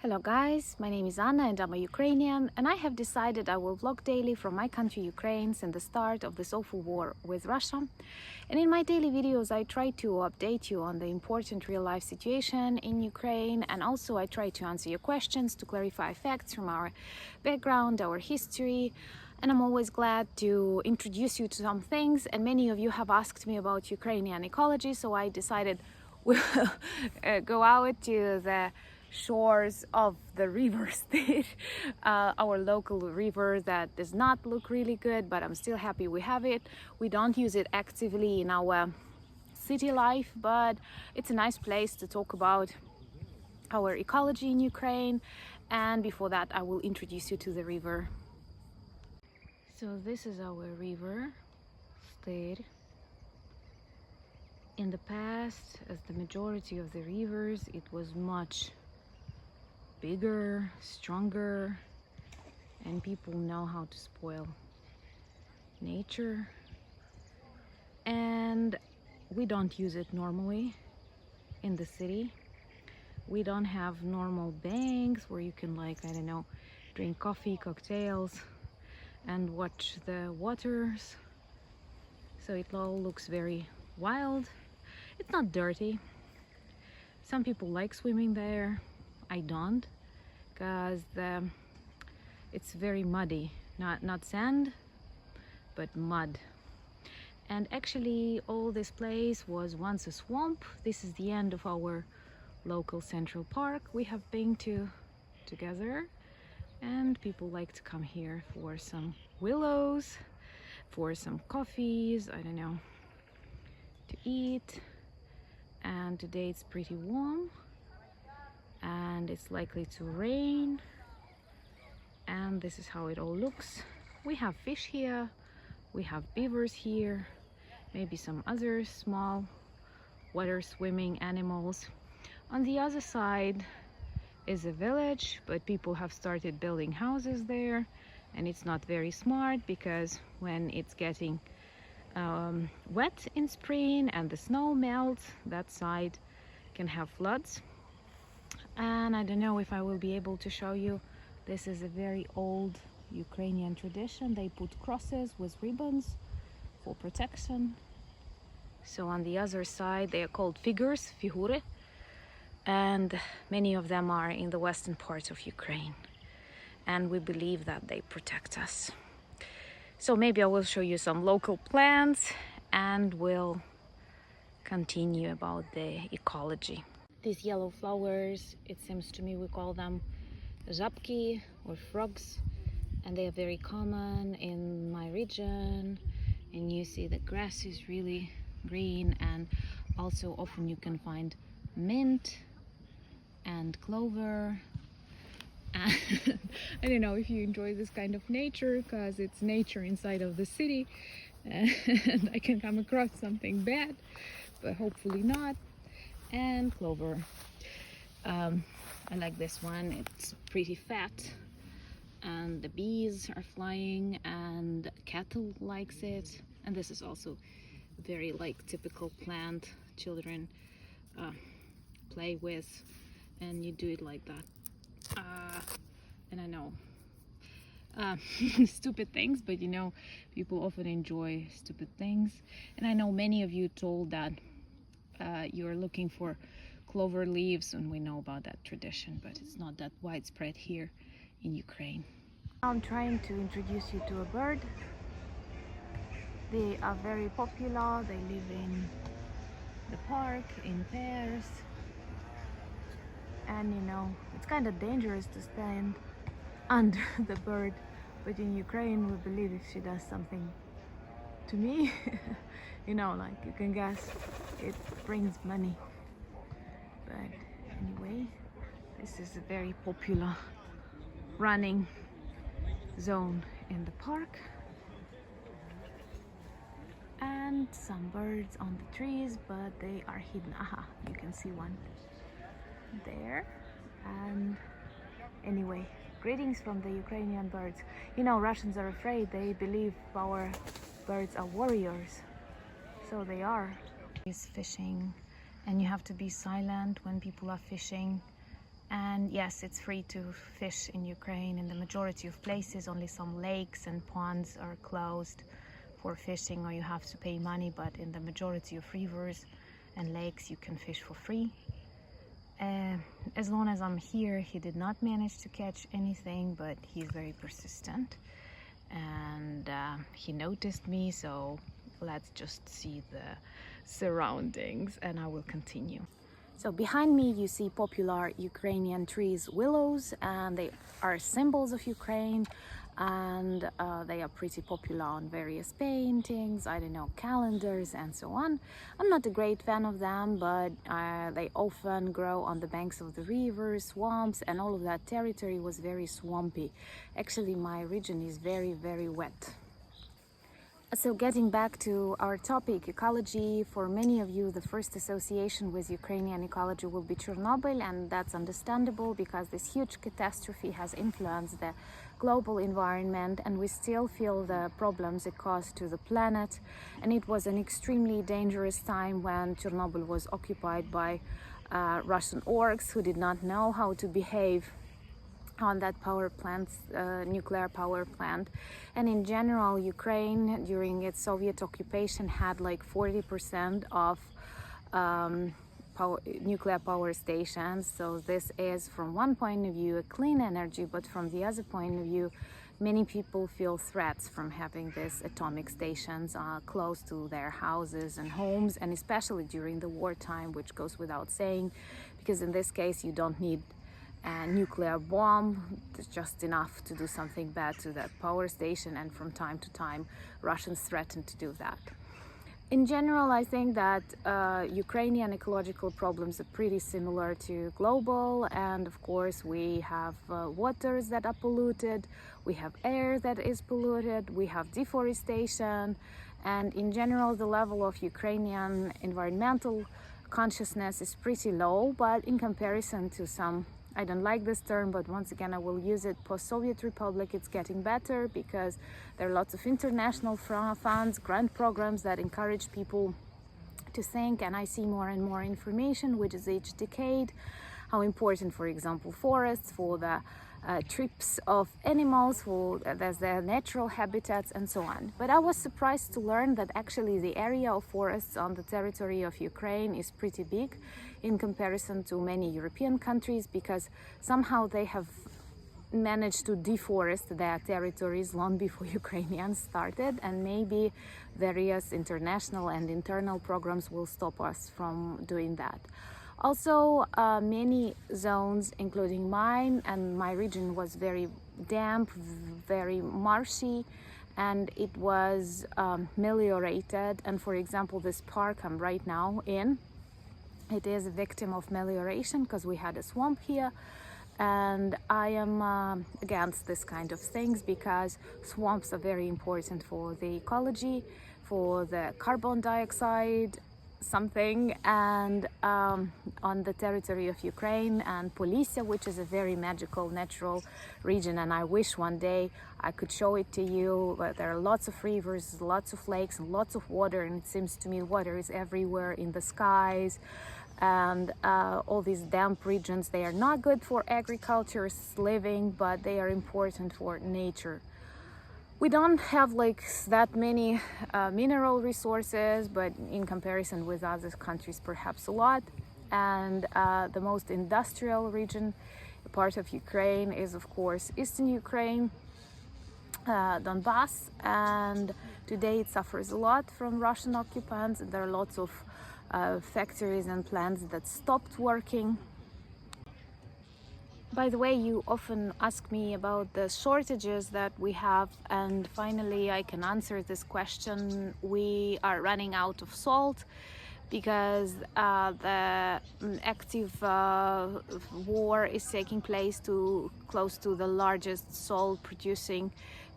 Hello guys, my name is Anna and I'm a Ukrainian, and I have decided I will vlog daily from my country Ukraine since the start of this awful war with Russia. And in my daily videos I try to update you on the important real-life situation in Ukraine, and also I try to answer your questions, to clarify facts from our background, our history. And I'm always glad to introduce you to some things, and many of you have asked me about Ukrainian ecology, so I decided we'll go out to the shores of the river Styr, our local river that does not look really good, but I'm still happy we have it. We don't use it actively in our city life, but it's a nice place to talk about our ecology in Ukraine. And before that, I will introduce you to the river. So this is our river Styr. In the past, as the majority of the rivers, it was much bigger, stronger, and people know how to spoil nature. And we don't use it normally in the city. We don't have normal banks where you can, like, I don't know, drink coffee, cocktails, and watch the waters. So it all looks very wild. It's not dirty. Some people like swimming there. I don't, because it's very muddy. Not sand, but mud. And actually all this place was once a swamp. This is the end of our local central park we have been to together, and people like to come here for some willows, for some coffees, I don't know, to eat. And today it's pretty warm and it's likely to rain, and this is how it all looks. We have fish here, we have beavers here, maybe some other small water swimming animals. On the other side is a village, but people have started building houses there, and it's not very smart, because when it's getting wet in spring and the snow melts, that side can have floods. And I don't know if I will be able to show you. This is a very old Ukrainian tradition. They put crosses with ribbons for protection. So on the other side they are called figures, figury, and many of them are in the western part of Ukraine, and we believe that they protect us. So maybe I will show you some local plants and we'll continue about the ecology. These yellow flowers, it seems to me we call them żabki or frogs, and they are very common in my region. And you see the grass is really green, and also often you can find mint and clover. And I don't know if you enjoy this kind of nature, because it's nature inside of the city, and I can come across something bad, but hopefully not. And clover, I like this one. It's pretty fat, and the bees are flying, and cattle likes it. And this is also very like typical plant children play with, and you do it like that. And I know stupid things, but you know, people often enjoy stupid things. And I know many of you told that you're looking for clover leaves, and we know about that tradition, but it's not that widespread here in Ukraine. I'm trying to introduce you to a bird. They are very popular. They live in the park in pairs, and you know, it's kind of dangerous to stand under the bird, but in Ukraine we believe if she does something to me, you know, like you can guess, it brings money. But anyway, this is a very popular running zone in the park, and some birds on the trees, but they are hidden. Aha, you can see one there. And anyway, greetings from the Ukrainian birds. You know, Russians are afraid. They believe our birds are warriors, so they are. Is fishing, and you have to be silent when people are fishing, And yes, it's free to fish in Ukraine in the majority of places. Only some lakes and ponds are closed for fishing, or you have to pay money, but in the majority of rivers and lakes you can fish for free. As long as I'm here, he did not manage to catch anything, but he's very persistent, and he noticed me, so let's just see the surroundings and I will continue. So behind me you see popular Ukrainian trees, willows, and they are symbols of Ukraine, and they are pretty popular on various paintings, I don't know, calendars and so on. I'm not a great fan of them, but they often grow on the banks of the rivers, swamps, and all of that territory was very swampy. Actually, my region is very, very wet. So getting back to our topic, ecology, for many of you the first association with Ukrainian ecology will be Chernobyl, and that's understandable because this huge catastrophe has influenced the global environment and we still feel the problems it caused to the planet. And it was an extremely dangerous time when Chernobyl was occupied by Russian orcs who did not know how to behave on that power plant, nuclear power plant. And in general, Ukraine during its Soviet occupation had like 40% of nuclear power stations. So this is, from one point of view, a clean energy, but from the other point of view, many people feel threats from having these atomic stations close to their houses and homes, and especially during the wartime, which goes without saying, because in this case you don't need a nuclear bomb. It's just enough to do something bad to that power station, and from time to time Russians threaten to do that. In general, I think that Ukrainian ecological problems are pretty similar to global, and of course we have waters that are polluted, we have air that is polluted, we have deforestation, and in general the level of Ukrainian environmental consciousness is pretty low, but in comparison to some, I don't like this term, but once again I will use it, post-Soviet Republic, it's getting better because there are lots of international funds, grant programs that encourage people to think, and I see more and more information, which is each decade, how important, for example, forests for the trips of animals, for their natural habitats and so on. But I was surprised to learn that actually the area of forests on the territory of Ukraine is pretty big in comparison to many European countries, because somehow they have managed to deforest their territories long before Ukrainians started, and maybe various international and internal programs will stop us from doing that. Also, many zones, including mine and my region, was very damp, very marshy, and it was meliorated. And for example, this park I'm right now in, it is a victim of melioration because we had a swamp here. And I am against this kind of things because swamps are very important for the ecology, for the carbon dioxide something, and on the territory of Ukraine and Polisia, which is a very magical natural region, and I wish one day I could show it to you, but there are lots of rivers, lots of lakes, and lots of water, and it seems to me water is everywhere in the skies. And all these damp regions, they are not good for agriculture living, but they are important for nature. We don't have like that many mineral resources, but in comparison with other countries, perhaps a lot. And the most industrial region, part of Ukraine, is of course Eastern Ukraine, Donbass, and today it suffers a lot from Russian occupants. There are lots of factories and plants that stopped working. By the way, you often ask me about the shortages that we have, and finally I can answer this question. We are running out of salt because the active war is taking place close to the largest salt producing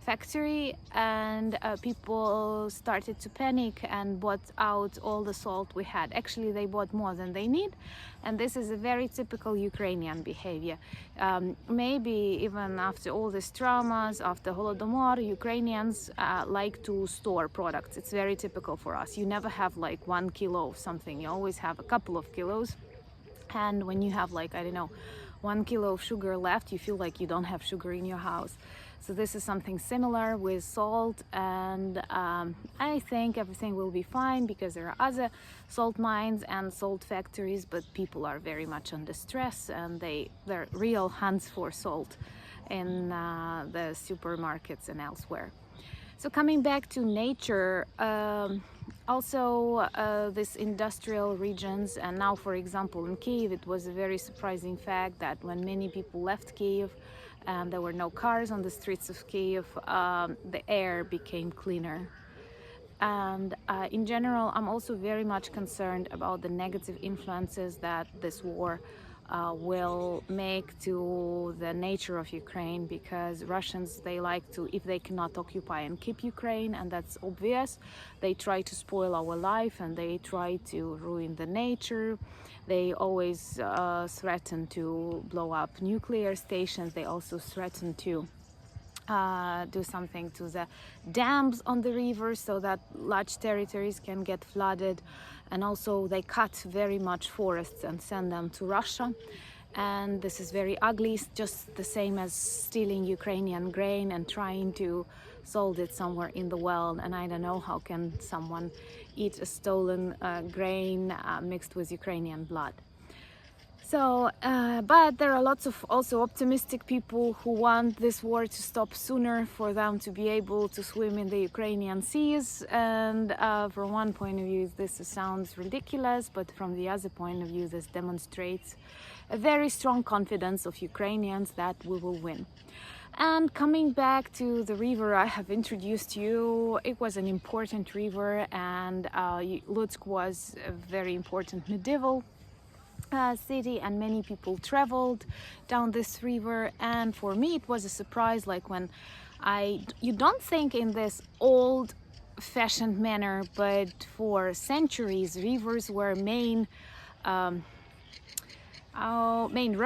factory, and people started to panic and bought out all the salt we had. Actually, they bought more than they need, and this is a very typical Ukrainian behavior. Maybe even after all these traumas, after Holodomor, Ukrainians like to store products. It's very typical for us. You never have like 1 kilo of something, you always have a couple of kilos. And when you have like, I don't know, 1 kilo of sugar left, you feel like you don't have sugar in your house. So this is something similar with salt, and I think everything will be fine because there are other salt mines and salt factories, but people are very much under stress, and they're real hunts for salt in the supermarkets and elsewhere. So coming back to nature, also this industrial regions, and now for example in Kyiv, it was a very surprising fact that when many people left Kyiv and there were no cars on the streets of Kyiv, the air became cleaner. And in general, I'm also very much concerned about the negative influences that this war will make to the nature of Ukraine, because Russians, they like to, if they cannot occupy and keep Ukraine, and that's obvious, they try to spoil our life and they try to ruin the nature. They always threaten to blow up nuclear stations. They also threaten to do something to the dams on the river so that large territories can get flooded, and also they cut very much forests and send them to Russia, and this is very ugly. It's just the same as stealing Ukrainian grain and trying to sold it somewhere in the world, and I don't know how can someone eat a stolen grain mixed with Ukrainian blood. So, but there are lots of also optimistic people who want this war to stop sooner, for them to be able to swim in the Ukrainian seas. And from one point of view, this sounds ridiculous, but from the other point of view, this demonstrates a very strong confidence of Ukrainians that we will win. And coming back to the river I have introduced you, it was an important river, and Lutsk was a very important medieval city, and many people traveled down this river. And for me it was a surprise, like when you don't think in this old fashioned manner, but for centuries rivers were main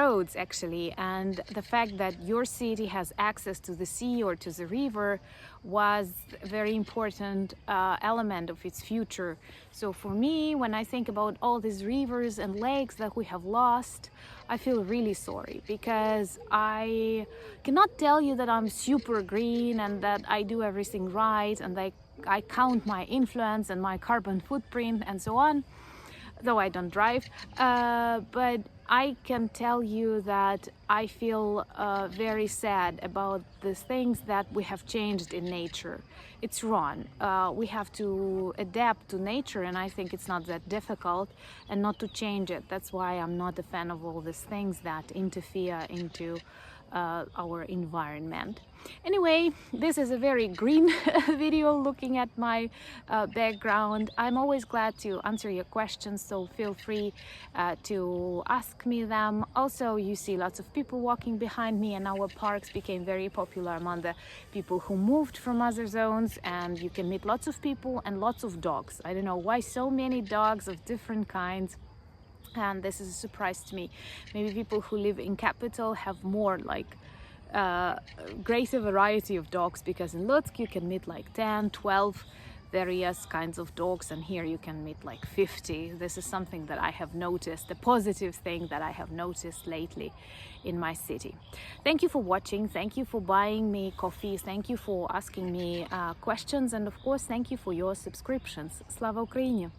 roads actually, and the fact that your city has access to the sea or to the river was a very important element of its future. So for me, when I think about all these rivers and lakes that we have lost, I feel really sorry, because I cannot tell you that I'm super green and that I do everything right and I count my influence and my carbon footprint and so on, though I don't drive, but I can tell you that I feel very sad about the things that we have changed in nature. It's wrong. We have to adapt to nature, and I think it's not that difficult, and not to change it. That's why I'm not a fan of all these things that interfere into our environment. Anyway, this is a very green video looking at my background. I'm always glad to answer your questions, so feel free to ask me them. Also, you see lots of people walking behind me, and our parks became very popular among the people who moved from other zones, and you can meet lots of people and lots of dogs. I don't know why so many dogs of different kinds, and this is a surprise to me. Maybe people who live in capital have more like greater variety of dogs, because in Lutsk you can meet like 10, 12 various kinds of dogs, and here you can meet like 50. This is something that I have noticed, a positive thing that I have noticed lately in my city. Thank you for watching, thank you for buying me coffee, thank you for asking me questions, and of course thank you for your subscriptions. Slava Ukraini!